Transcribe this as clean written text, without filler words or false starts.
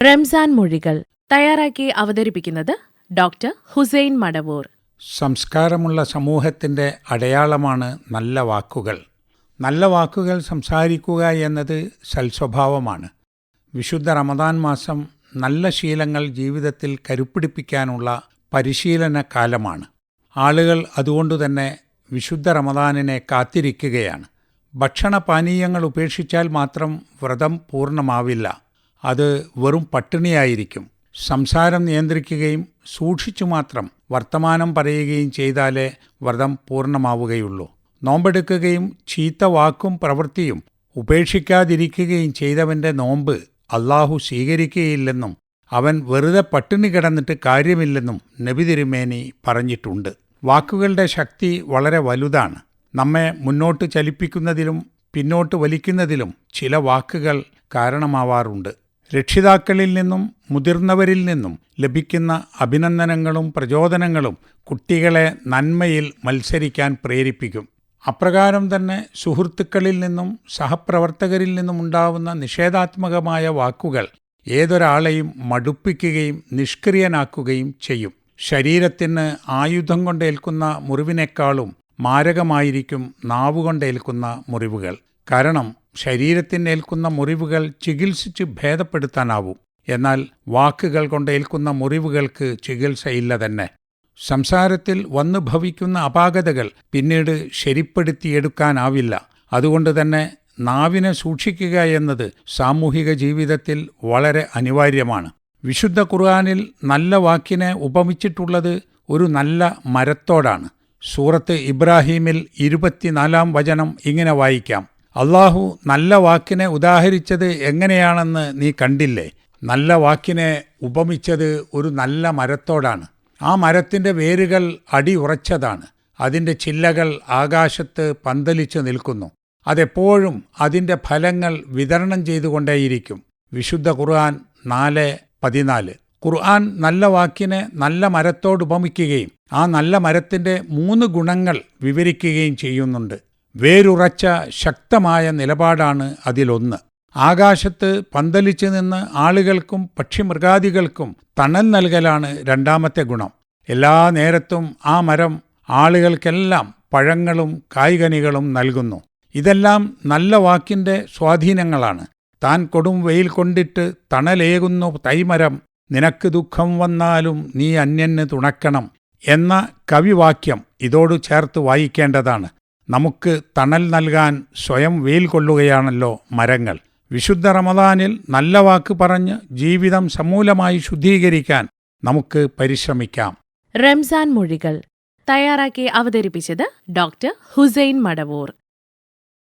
റംസാൻ മൊഴികൾ തയ്യാറാക്കി അവതരിപ്പിക്കുന്നത് ഡോക്ടർ ഹുസൈൻ മടവൂർ. സംസ്കാരമുള്ള സമൂഹത്തിൻ്റെ അടയാളമാണ് നല്ല വാക്കുകൾ. നല്ല വാക്കുകൾ സംസാരിക്കുക എന്നത് സൽസ്വഭാവമാണ്. വിശുദ്ധ റമദാൻ മാസം നല്ല ശീലങ്ങൾ ജീവിതത്തിൽ കരുപ്പിടിപ്പിക്കാനുള്ള പരിശീലന കാലമാണ്. ആളുകൾ അതുകൊണ്ടുതന്നെ വിശുദ്ധ റമദാനിനെ കാത്തിരിക്കുകയാണ്. ഭക്ഷണപാനീയങ്ങൾ ഉപേക്ഷിച്ചാൽ മാത്രം വ്രതം പൂർണ്ണമാവില്ല. അത് വെറും പട്ടിണിയായിരിക്കും. സംസാരം നിയന്ത്രിക്കുകയും സൂക്ഷിച്ചു മാത്രം വർത്തമാനം പറയുകയും ചെയ്താലേ വ്രതം പൂർണ്ണമാവുകയുള്ളൂ. നോമ്പെടുക്കുകയും ചീത്ത വാക്കും പ്രവൃത്തിയും ഉപേക്ഷിക്കാതിരിക്കുകയും ചെയ്തവൻ്റെ നോമ്പ് അല്ലാഹു സ്വീകരിക്കുകയില്ലെന്നും അവൻ വെറുതെ പട്ടിണി കിടന്നിട്ട് കാര്യമില്ലെന്നും നബി തിരുമേനി പറഞ്ഞിട്ടുണ്ട്. വാക്കുകളുടെ ശക്തി വളരെ വലുതാണ്. നമ്മെ മുന്നോട്ട് ചലിപ്പിക്കുന്നതിലും പിന്നോട്ട് വലിക്കുന്നതിലും ചില വാക്കുകൾ കാരണമാവാറുണ്ട്. രക്ഷിതാക്കളിൽ നിന്നും മുതിർന്നവരിൽ നിന്നും ലഭിക്കുന്ന അഭിനന്ദനങ്ങളും പ്രചോദനങ്ങളും കുട്ടികളെ നന്മയിൽ മത്സരിക്കാൻ പ്രേരിപ്പിക്കും. അപ്രകാരം തന്നെ സുഹൃത്തുക്കളിൽ നിന്നും സഹപ്രവർത്തകരിൽ നിന്നും ഉണ്ടാവുന്ന നിഷേധാത്മകമായ വാക്കുകൾ ഏതൊരാളെയും മടുപ്പിക്കുകയും നിഷ്ക്രിയനാക്കുകയും ചെയ്യും. ശരീരത്തിന് ആയുധം കൊണ്ടേൽക്കുന്ന മുറിവിനേക്കാളും മാരകമായിരിക്കും നാവുകൊണ്ടേൽക്കുന്ന മുറിവുകൾ. കാരണം ശരീരത്തിനേൽക്കുന്ന മുറിവുകൾ ചികിത്സിച്ച് ഭേദപ്പെടുത്താനാവും. എന്നാൽ വാക്കുകൾ കൊണ്ടേൽക്കുന്ന മുറിവുകൾക്ക് ചികിത്സയില്ല തന്നെ. സംസാരത്തിൽ വന്നു ഭവിക്കുന്ന അപാകതകൾ പിന്നീട് ശരിപ്പെടുത്തിയെടുക്കാനാവില്ല. അതുകൊണ്ട് തന്നെ നാവിനെ സൂക്ഷിക്കുക എന്നത് സാമൂഹിക ജീവിതത്തിൽ വളരെ അനിവാര്യമാണ്. വിശുദ്ധ ഖുർആനിൽ നല്ല വാക്കിനെ ഉപമിച്ചിട്ടുള്ളത് ഒരു നല്ല മരത്തോടാണ്. സൂറത്ത് ഇബ്രാഹീമിൽ 24 വചനം ഇങ്ങനെ വായിക്കാം: അല്ലാഹു നല്ല വാക്കിനെ ഉദാഹരിച്ചത് എങ്ങനെയാണെന്ന് നീ കണ്ടില്ലേ? നല്ല വാക്കിനെ ഉപമിച്ചത് ഒരു നല്ല മരത്തോടാണ്. ആ മരത്തിൻ്റെ വേരുകൾ അടിയുറച്ചതാണ്. അതിൻ്റെ ചില്ലകൾ ആകാശത്ത് പന്തലിച്ചു നിൽക്കുന്നു. അതെപ്പോഴും അതിൻ്റെ ഫലങ്ങൾ വിതരണം ചെയ്തുകൊണ്ടേയിരിക്കും. വിശുദ്ധ ഖുർആൻ 4:14. ഖുർആൻ നല്ല വാക്കിനെ നല്ല മരത്തോട് ഉപമിക്കുകയും ആ നല്ല മരത്തിൻ്റെ 3 ഗുണങ്ങൾ വിവരിക്കുകയും ചെയ്യുന്നുണ്ട്. വേരുറച്ച ശക്തമായ നിലപാടാണ് അതിലൊന്ന്. ആകാശത്ത് പന്തലിച്ചു നിന്ന് ആളുകൾക്കും പക്ഷിമൃഗാദികൾക്കും തണൽ നൽകലാണ് രണ്ടാമത്തെ ഗുണം. എല്ലാ നേരത്തും ആ മരം ആളുകൾക്കെല്ലാം പഴങ്ങളും കായ്കനികളും നൽകുന്നു. ഇതെല്ലാം നല്ല വാക്കിൻ്റെ സ്വാധീനങ്ങളാണ്. താൻ കൊടും വെയിൽ കൊണ്ടിട്ട് തണലേകുന്നു തൈമരം, നിനക്ക് ദുഃഖം വന്നാലും നീ അന്യന് തുണക്കണം എന്ന കവിവാക്യം ഇതോട് ചേർത്ത് വായിക്കേണ്ടതാണ്. നമുക്ക് തണൽ നൽകാൻ സ്വയം വെയിൽ കൊള്ളുകയാണല്ലോ മരങ്ങൾ. വിശുദ്ധ റമദാനിൽ നല്ല വാക്ക് പറഞ്ഞ് ജീവിതം സമൂലമായി ശുദ്ധീകരിക്കാൻ നമുക്ക് പരിശ്രമിക്കാം. റംസാൻ മൊഴികൾ തയ്യാറാക്കി അവതരിപ്പിച്ചത് ഡോക്ടർ ഹുസൈൻ മടവൂർ.